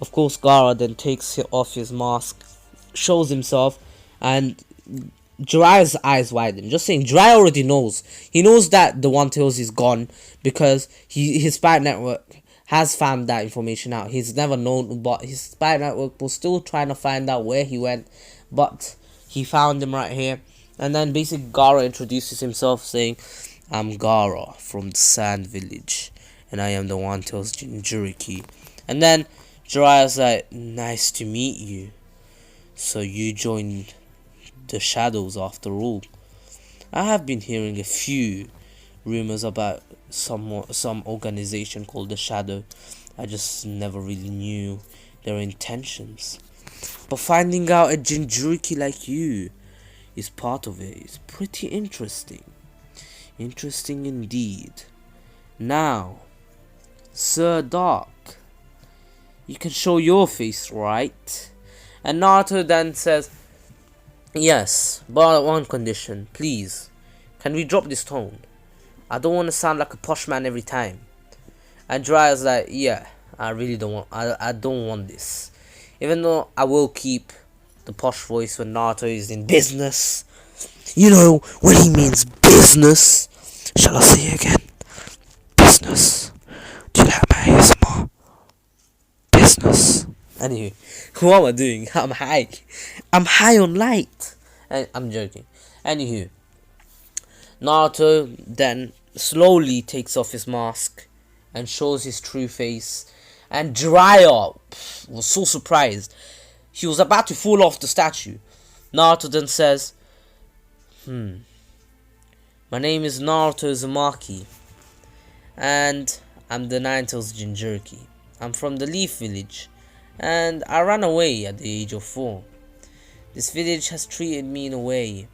Of course, Gaara then takes off his mask, shows himself, and Jiraiya's eyes widen. Just saying, Jiraiya already knows. He knows that the One Tails is gone because his spy network has found that information out. He's never known, but his spy network was still trying to find out where he went, but he found him right here. And then basically Gaara introduces himself saying, "I'm Gaara from the Sand Village, and I am the One Tails Jinchuriki." And then Jiraiya's like, "Nice to meet you. So you joined the shadows after all. I have been hearing a few rumors about some organization called the Shadow. I just never really knew their intentions. But finding out a Jinchuriki like you is part of it is pretty interesting. Interesting indeed. Now, Sir Dark, you can show your face, right?" And Naruto then says, "Yes, but on one condition, please. Can we drop this tone? I don't want to sound like a posh man every time." And Jiraiya's like, "Yeah, I really don't want. I don't want this. Even though I will keep the posh voice when Naruto is in business. You know, when he means business. Shall I say it again? Business. Do you like my ASMR? Business." Anywho, what am I doing? I'm high. I'm high on light. I'm joking. Anywho, Naruto then slowly takes off his mask and shows his true face. And Jiraiya was so surprised. He was about to fall off the statue. Naruto then says, "My name is Naruto Uzumaki, and I'm the Nine-Tails Jinchuriki. I'm from the Leaf Village, and I ran away at the age of 4. This village has treated me in a way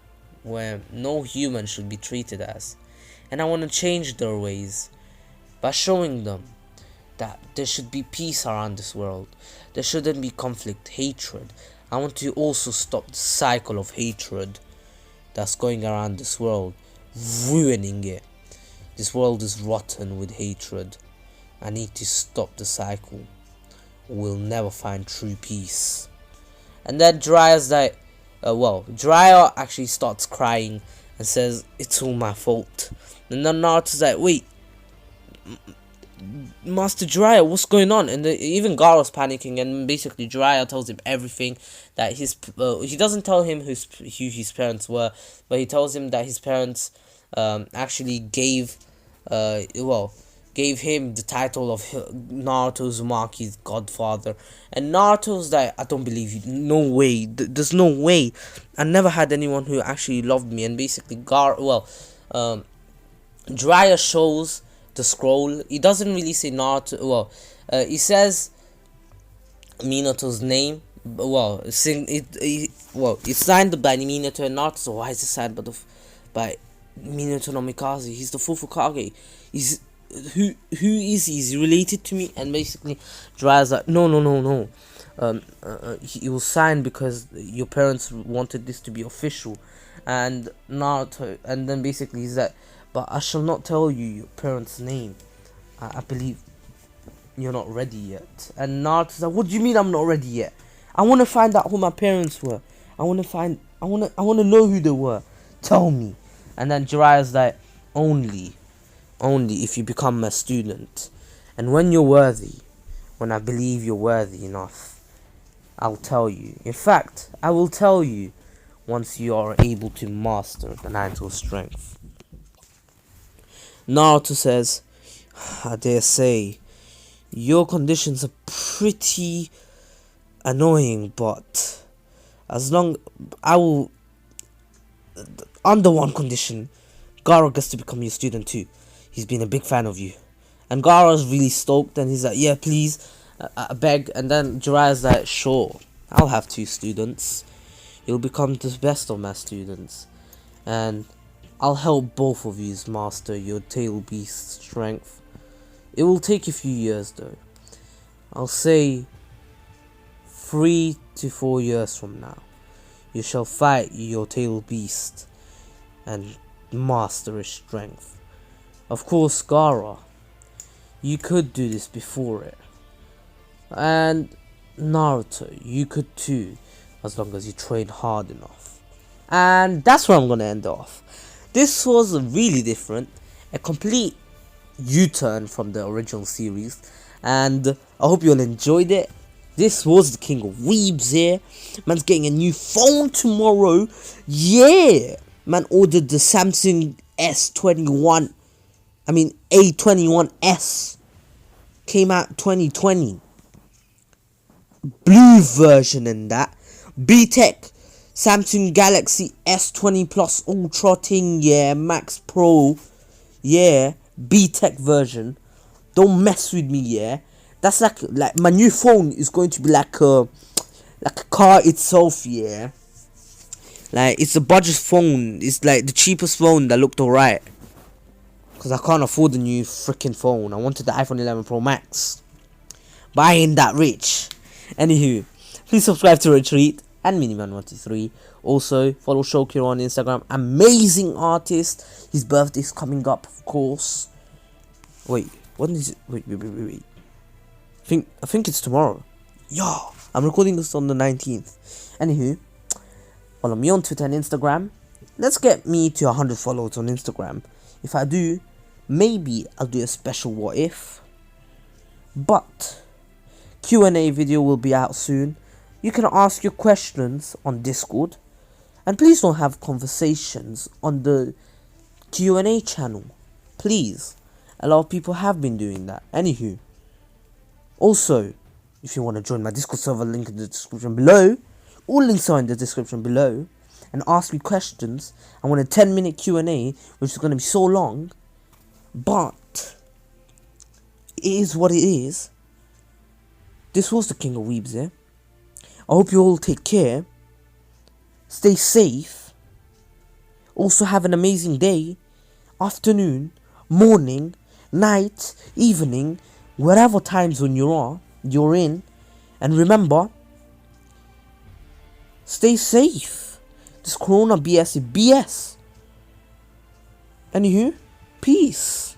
where no human should be treated as, and I want to change their ways by showing them that there should be peace around this world. There shouldn't be conflict, hatred. I want to also stop the cycle of hatred that's going around this world, ruining it. This world is rotten with hatred. I need to stop the cycle. We'll never find true peace. And then Jiraiya's like, Jiraiya actually starts crying and says, it's all my fault. And then Naruto's like, wait, Master Jiraiya, what's going on? And even Gaara's panicking, and basically Jiraiya tells him everything, that he doesn't tell him who his parents were, but he tells him that his parents actually gave him the title of Naruto Uzumaki's godfather. And Naruto's like, I don't believe you, no way, there's no way, I never had anyone who actually loved me. And basically Jiraiya shows the scroll. He doesn't really say Naruto, he says Minato's name, it's signed by Minato and Naruto. So why is it signed by Minato no Mikaze? He's the fourth Hokage. Who is he? Is he related to me? And basically Jiraiya's like, no. He was signed because your parents wanted this to be official. And Naruto, and then basically he's like, but I shall not tell you your parents' name. I believe you're not ready yet. And Naruto's like, what do you mean I'm not ready yet? I want to find out who my parents were. I want to know who they were. Tell me. And then Jiraiya's like, only if you become a student. And when you're worthy, when I believe you're worthy enough, I'll tell you. In fact, I will tell you once you are able to master the Ninth Strength. Naruto says, I dare say, your conditions are pretty annoying, but under one condition, Gaara gets to become your student too. He's been a big fan of you. And Gaara's really stoked, and he's like, yeah, please, I beg. And then Jiraiya's like, sure, I'll have 2 students. You'll become the best of my students. And I'll help both of you master your tail beast strength. It will take a few years though. I'll say 3 to 4 years from now. You shall fight your tail beast and master his strength. Of course, Gaara, you could do this before it. And Naruto, you could too, as long as you train hard enough. And that's where I'm going to end off. This was really different, a complete U-turn from the original series, and I hope you all enjoyed it. This was the King of Weebs here. Man's getting a new phone tomorrow. Yeah! Man ordered the Samsung A21S. Came out 2020. Blue version in that. B-Tech Samsung Galaxy S20 Plus Ultra thing, yeah, Max Pro, yeah, B-Tech version. Don't mess with me, yeah. That's like my new phone is going to be like a car itself, yeah. Like, it's a budget phone. It's like the cheapest phone that looked alright. Because I can't afford the new freaking phone. I wanted the iPhone 11 Pro Max. But I ain't that rich. Anywho, please subscribe to Ratreet and Miniman123. Also, follow Shokiro on Instagram. Amazing artist. His birthday's coming up, of course. Wait, when is it? Wait. I think it's tomorrow. Yeah, I'm recording this on the 19th. Anywho, follow me on Twitter and Instagram. Let's get me to 100 followers on Instagram. If I do, maybe I'll do a special what if. But Q&A video will be out soon. You can ask your questions on Discord. And please don't have conversations on the Q&A channel. Please. A lot of people have been doing that. Anywho. Also, if you want to join my Discord server, link in the description below. All links are in the description below. And ask me questions. I want a 10-minute Q&A, which is going to be so long. But it is what it is. This was the King of Weebs, yeah? I hope you all take care. Stay safe. Also have an amazing day, afternoon, morning, night, evening, whatever time zone you're in, and remember, stay safe. This Corona BS is BS. Anywho, peace.